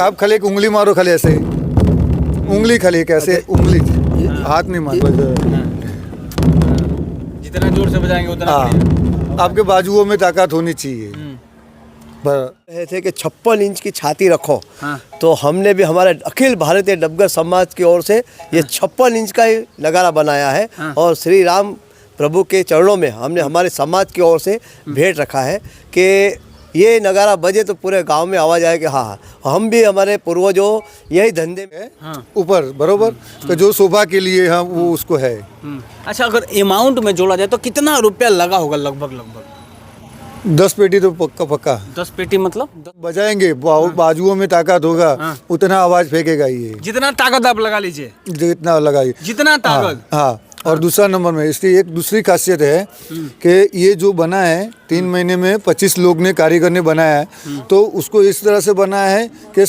आप खाली एक उंगली मारो, खाली ऐसे उंगली, खाली कैसे उंगली, हाथ नहीं मारो। जितना जोर से बजाएंगे उतना हाँ, बढ़िया। आपके बाजुओं में ताकत होनी चाहिए। कहे थे कि 56 इंच की छाती रखो। हाँ। तो हमने भी हमारे अखिल भारतीय डबगर समाज की ओर से ये 56 इंच का ही नगारा बनाया है। हाँ। और श्री राम प्रभु के चरणों में हमने हमारे समाज की ओर से भेंट रखा है कि ये नगारा बजे तो पूरे गांव में आवाज आए कि हाँ, हम भी हमारे पूर्वजों यही धंधे में हाँ। ऊपर बरोबर, तो जो शोभा के लिए हम वो उसको है। अच्छा, अगर अमाउंट में जोड़ा जाए तो कितना रुपया लगा होगा लगभग? 10 पेटी तो पक्का पक्का 10 पेटी मतलब बजाएंगे, बाजुओं में ताकत होगा, उतना आवाज फेंकेगा ये, जितना ताकत आप लगा लीजिए, जितना लगाइए, जितना ताकत। हाँ। और दूसरा नंबर में इसकी एक दूसरी खासियत है कि ये जो बना है 3 महीने में 25 लोग ने, कारीगर ने बनाया है, तो उसको इस तरह से बनाया है कि